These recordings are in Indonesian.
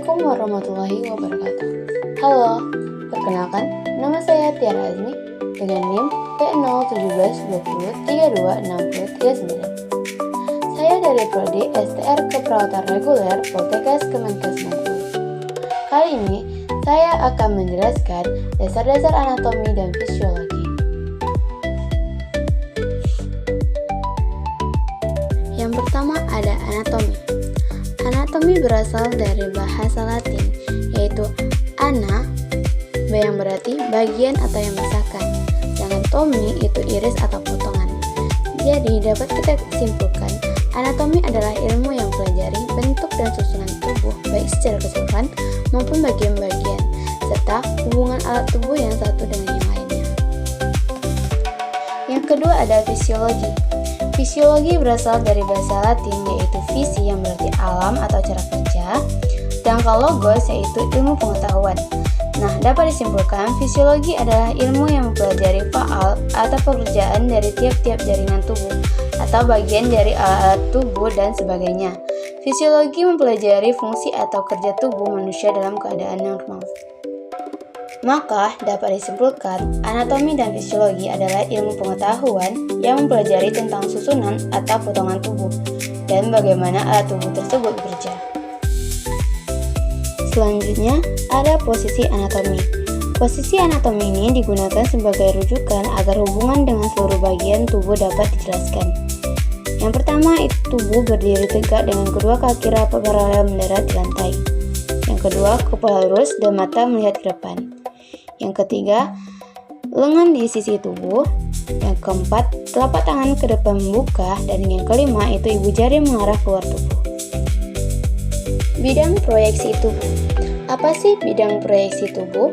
Assalamualaikum warahmatullahi wabarakatuh. Halo, perkenalkan, nama saya Tiara Azmi dengan NIM P01720326039. Saya dari Prodi STR Keperawatan Reguler Poltekkes Kemenkes Bengkulu. Kali ini, saya akan menjelaskan dasar-dasar anatomi dan fisiologi. Yang pertama ada anatomi. Anatomi berasal dari bahasa Latin, yaitu ana, yang berarti bagian atau yang misalkan. Sedangkan tomi itu iris atau potongan. Jadi dapat kita simpulkan, anatomi adalah ilmu yang mempelajari bentuk dan susunan tubuh baik secara keseluruhan maupun bagian-bagian, serta hubungan alat tubuh yang satu dengan yang lainnya. Yang kedua ada fisiologi. Fisiologi berasal dari bahasa Latin yaitu visi yang berarti alam atau cara kerja, sedangkan logos yaitu ilmu pengetahuan. Nah, dapat disimpulkan fisiologi adalah ilmu yang mempelajari faal atau pekerjaan dari tiap-tiap jaringan tubuh atau bagian dari alat tubuh dan sebagainya. Fisiologi mempelajari fungsi atau kerja tubuh manusia dalam keadaan normal. Maka, dapat disimpulkan, anatomi dan fisiologi adalah ilmu pengetahuan yang mempelajari tentang susunan atau potongan tubuh dan bagaimana alat tubuh tersebut bekerja. Selanjutnya, ada posisi anatomi. Posisi anatomi ini digunakan sebagai rujukan agar hubungan dengan seluruh bagian tubuh dapat dijelaskan. Yang pertama, tubuh berdiri tegak dengan kedua kaki rapat paralel mendarat di lantai. Yang kedua, kepala lurus dan mata melihat ke depan. Yang ketiga, lengan di sisi tubuh. Yang keempat, telapak tangan ke depan membuka. Dan yang kelima, itu ibu jari mengarah keluar tubuh. Bidang proyeksi tubuh. Apa sih bidang proyeksi tubuh?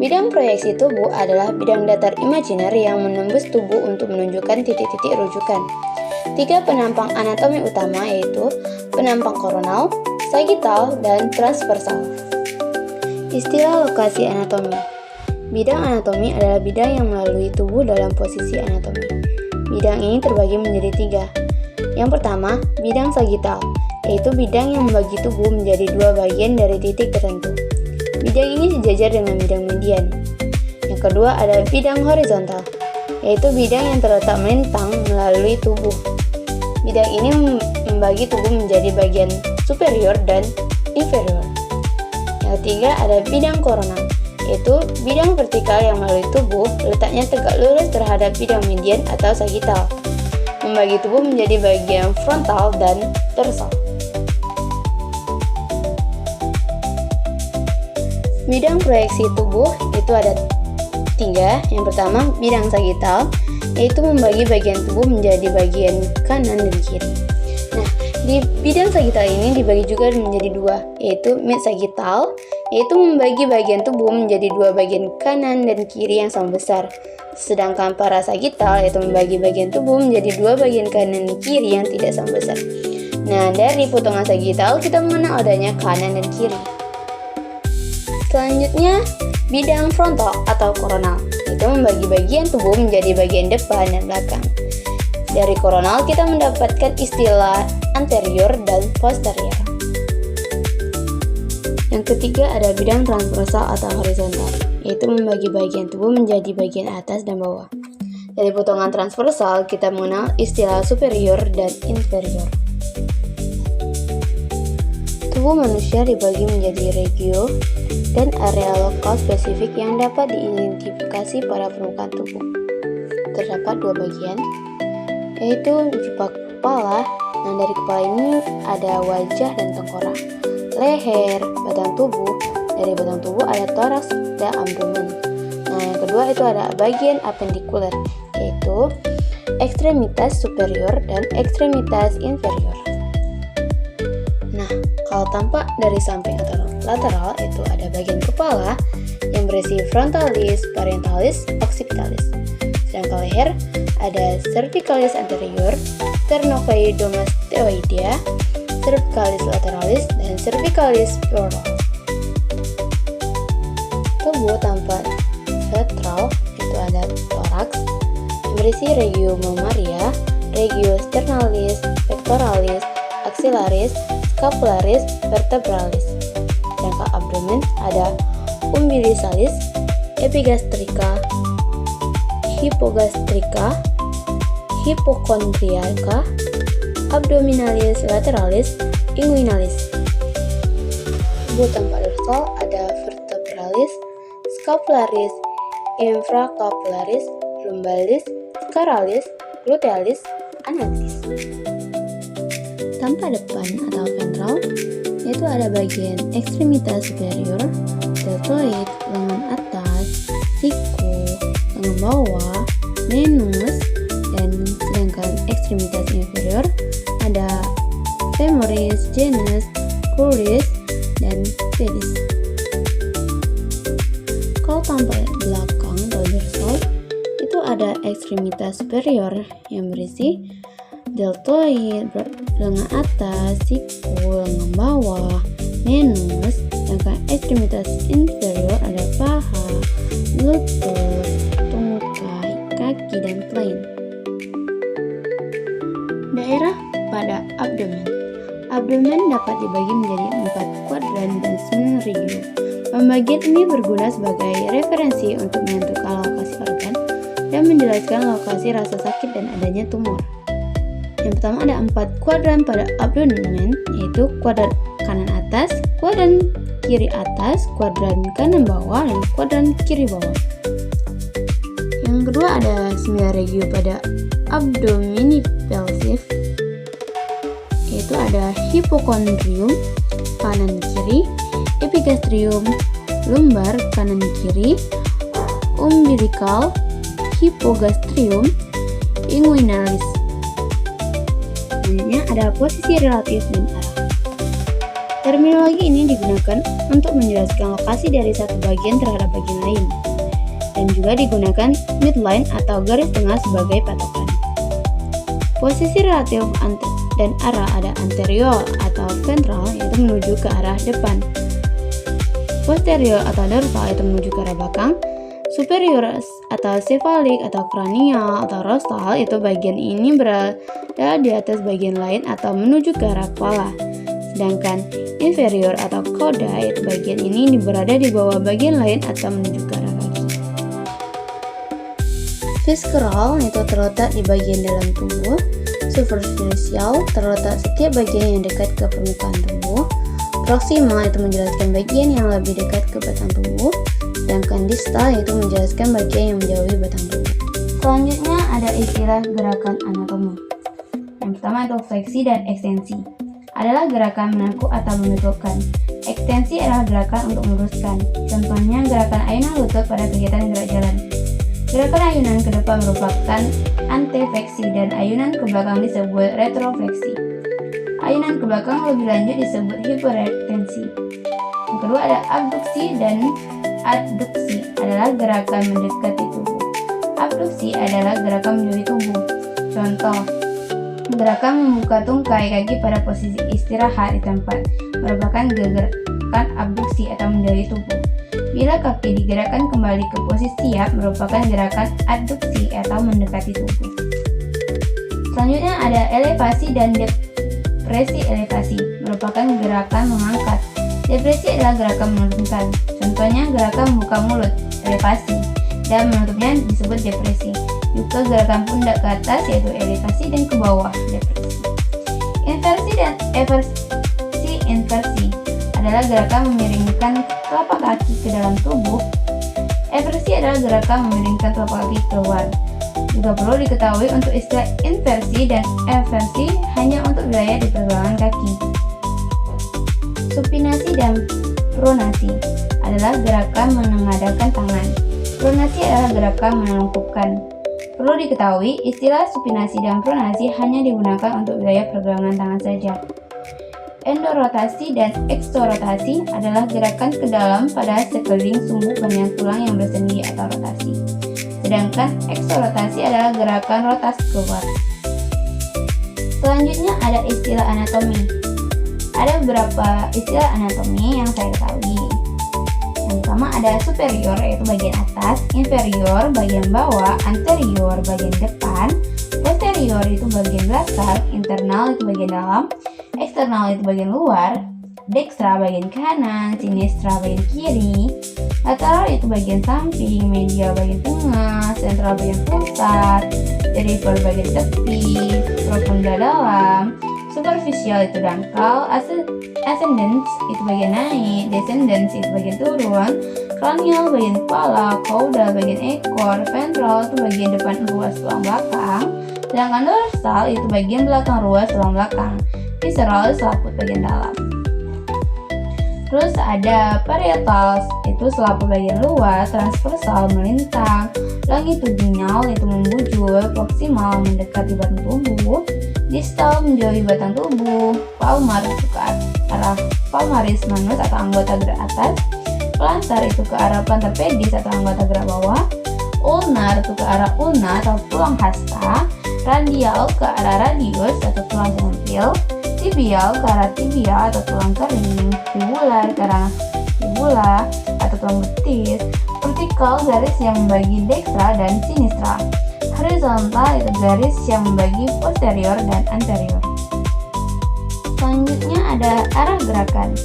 Bidang proyeksi tubuh adalah bidang datar imajiner yang menembus tubuh untuk menunjukkan titik-titik rujukan. 3 penampang anatomi utama yaitu penampang koronal, sagital, dan transversal. Istilah lokasi anatomi. Bidang anatomi adalah bidang yang melalui tubuh dalam posisi anatomi. Bidang ini terbagi menjadi 3. Yang pertama, bidang sagital, yaitu bidang yang membagi tubuh menjadi 2 bagian dari titik tertentu. Bidang ini sejajar dengan bidang median. Yang kedua ada bidang horizontal, yaitu bidang yang terletak melintang melalui tubuh. Bidang ini membagi tubuh menjadi bagian superior dan inferior. Yang ketiga ada bidang koronal, yaitu bidang vertikal yang melalui tubuh letaknya tegak lurus terhadap bidang median atau sagital, membagi tubuh menjadi bagian frontal dan dorsal. Bidang proyeksi tubuh itu ada 3. Yang pertama, bidang sagital, yaitu membagi bagian tubuh menjadi bagian kanan dan kiri. Nah, di bidang sagital ini dibagi juga menjadi 2, yaitu mid sagital, yaitu membagi bagian tubuh menjadi 2 bagian kanan dan kiri yang sama besar. Sedangkan parasagital yaitu membagi bagian tubuh menjadi 2 bagian kanan dan kiri yang tidak sama besar. Nah, dari potongan sagital kita mengenal adanya kanan dan kiri. Selanjutnya, bidang frontal atau koronal, itu membagi bagian tubuh menjadi bagian depan dan belakang. Dari koronal kita mendapatkan istilah anterior dan posterior. Yang ketiga ada bidang transversal atau horizontal, yaitu membagi bagian tubuh menjadi bagian atas dan bawah. Dari potongan transversal kita mengenal istilah superior dan inferior. Tubuh manusia dibagi menjadi regio dan area lokal spesifik yang dapat diidentifikasi pada permukaan tubuh. Terdapat 2 bagian, yaitu kepala. Nah, dari kepala ini ada wajah dan tengkorak, leher, batang tubuh. Dari batang tubuh ada toraks dan abdomen. Nah, yang kedua itu ada bagian apendikuler, yaitu ekstremitas superior dan ekstremitas inferior. Nah, kalau tampak dari samping atau lateral itu ada bagian kepala yang berisi frontalis, parietalis, occipitalis. Sedangkan leher ada cervicalis anterior, sternocleidomastoidea, cervicalis lateralis, dan cervicalis femoralis. Tubuh tampak ventral itu ada toraks yang berisi regio mammaria, regio sternalis, pectoralis, axillaris, scapularis, vertebralis. ada umbilisalis, epigastrika, hypogastrika, hypochondriaca, abdominalis lateralis, inguinalis. Tubuh tanpa dorsal ada vertebralis, scapularis, infracapularis, lumbalis, scaralis, glutealis, analis. Tanpa depan atau ventral, yaitu ada bagian ekstremitas superior, deltoid, lengan atas, siku, lengan bawah, menus, dan sedangkan ekstremitas inferior ada femoris, genus, cruris, dan pedis. Kalau tanpa belakang atau dorsal, itu ada ekstremitas superior yang berisi deltoid, lengan atas, siku, lengan bawah, menus, sedangkan ekstremitas inferior ada paha, lutut, tungkai, kaki, dan plain. Daerah pada abdomen. Abdomen dapat dibagi menjadi 4 kuadran dan 9 regio. Pembagian ini berguna sebagai referensi untuk menentukan lokasi organ dan menjelaskan lokasi rasa sakit dan adanya tumor. Yang pertama ada 4 kuadran pada abdomen, yaitu kuadran kanan atas, kuadran kiri atas, kuadran kanan bawah, dan kuadran kiri bawah. Yang kedua ada 9 regio pada abdominipelvis, yaitu ada hypochondrium kanan kiri, epigastrium lumbar kanan kiri, umbilical, hypogastrium, inguinalis. Selanjutnya ada posisi relatif dan arah. Terminologi ini digunakan untuk menjelaskan lokasi dari satu bagian terhadap bagian lain, dan juga digunakan midline atau garis tengah sebagai patokan. Posisi relatif dan arah ada anterior atau ventral, yaitu menuju ke arah depan, posterior atau dorsal, yaitu menuju ke arah belakang, superior atau cephalic atau cranial atau rostral, itu bagian ini berada di atas bagian lain atau menuju ke arah kepala. Sedangkan inferior atau cauda, yaitu bagian ini berada di bawah bagian lain atau menuju ke arah kaki. Visceral, yaitu terletak di bagian dalam tubuh. Superficial, terletak setiap bagian yang dekat ke permukaan tubuh. Proximal, itu menjelaskan bagian yang lebih dekat ke batang tubuh. Sedangkan distal, yaitu menjelaskan bagian yang menjauhi batang tubuh. Selanjutnya ada istilah gerakan anatomi. Yang pertama itu fleksi dan ekstensi. Adalah gerakan menekuk atau membengkokkan. Ekstensi adalah gerakan untuk meluruskan. Contohnya gerakan ayunan lutut pada kegiatan gerak jalan. Gerakan ayunan ke depan merupakan antefleksi dan ayunan ke belakang disebut retrofleksi. Ayunan ke belakang lebih lanjut disebut hiperekstensi. Yang kedua ada abduksi dan adduksi, adalah gerakan mendekati tubuh. Abduksi adalah gerakan menjauhi tubuh. Contoh, gerakan membuka tungkai kaki pada posisi istirahat di tempat merupakan gerakan abduksi atau menjauhi tubuh. Bila kaki digerakkan kembali ke posisi siap merupakan gerakan adduksi atau mendekati tubuh. Selanjutnya ada elevasi dan depresi. Elevasi merupakan gerakan mengangkat. Depresi adalah gerakan menurunkan. Contohnya gerakan membuka mulut, elevasi, dan menutupnya disebut depresi. Juga gerakan pundak ke atas yaitu elevasi dan ke bawah, depresi. Inversi dan eversi. Inversi adalah gerakan memiringkan telapak kaki ke dalam tubuh. Eversi adalah gerakan memiringkan telapak kaki keluar. Juga perlu diketahui untuk istilah inversi dan eversi hanya untuk wilayah di pergelangan kaki. Supinasi dan pronasi adalah gerakan menengadahkan tangan. Pronasi adalah gerakan menelungkupkan. Perlu diketahui istilah supinasi dan pronasi hanya digunakan untuk wilayah pergelangan tangan saja. Endorotasi dan eksorotasi adalah gerakan ke dalam pada sekeliling sumbu panjang tulang yang bersendi atau rotasi. Sedangkan eksorotasi adalah gerakan rotasi keluar. Selanjutnya ada istilah anatomi. Ada beberapa istilah anatomi yang saya ketahui. Yang pertama ada superior, yaitu bagian atas, inferior bagian bawah, anterior bagian depan, posterior itu bagian belakang, internal itu bagian dalam, eksternal itu bagian luar, dextra bagian kanan, sinistra bagian kiri, lateral itu bagian samping, medial bagian tengah, sentral bagian pusat, peripheral bagian tepi, profunda dalam, superficial itu dangkal, ascendens itu bagian naik, descendens itu bagian turun, cranial bagian kepala, cauda bagian ekor, ventral itu bagian depan ruas tulang belakang, sedangkan dorsal itu bagian belakang ruas tulang belakang, visceral selaput bagian dalam. Terus ada parietal, itu selaput bagian luar, transversal melintang, longitudinal itu membujur, proximal mendekati batang tubuh, distal menjauhi batang tubuh, palmar itu ke arah palmaris manus atau anggota gerak atas, plantar itu ke arah plantar pedis atau anggota gerak bawah, ulnar itu ke arah ulna atau tulang hasta, radial ke arah radius atau tulang penempil, tibial ke arah tibia atau tulang kering, fibular ke arah fibula atau tulang betis, vertikal garis yang membagi dextra dan sinistra, horizontal itu garis yang membagi posterior dan anterior. Selanjutnya ada arah gerakan.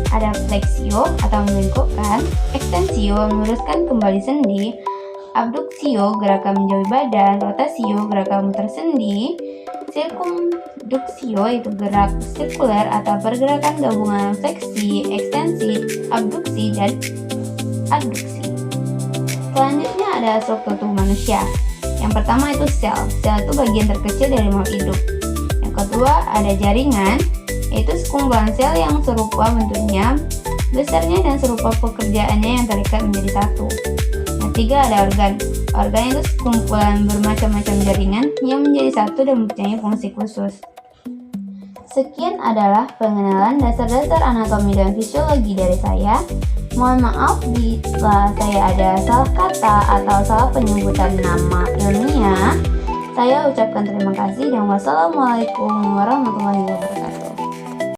Ada flexio atau membengkokkan, extensio meluruskan kembali sendi, abduksio gerakan menjauhi badan, rotasio gerakan memutar sendi, circumduksio itu gerak sirkuler atau pergerakan gabungan fleksi, ekstensi, abduksi, dan adduksi. Selanjutnya ada struktur tubuh manusia. Yang pertama itu sel. Sel itu bagian terkecil dari makhluk hidup. Yang kedua ada jaringan, yaitu sekumpulan sel yang serupa bentuknya, besarnya dan serupa pekerjaannya yang terikat menjadi satu. Yang ketiga ada organ. Organ itu sekumpulan bermacam-macam jaringan yang menjadi satu dan mempunyai fungsi khusus. Sekian adalah pengenalan dasar-dasar anatomi dan fisiologi dari saya. Mohon maaf bila saya ada salah kata atau salah penyebutan nama ilmiah. Saya ucapkan terima kasih dan wassalamualaikum warahmatullahi wabarakatuh.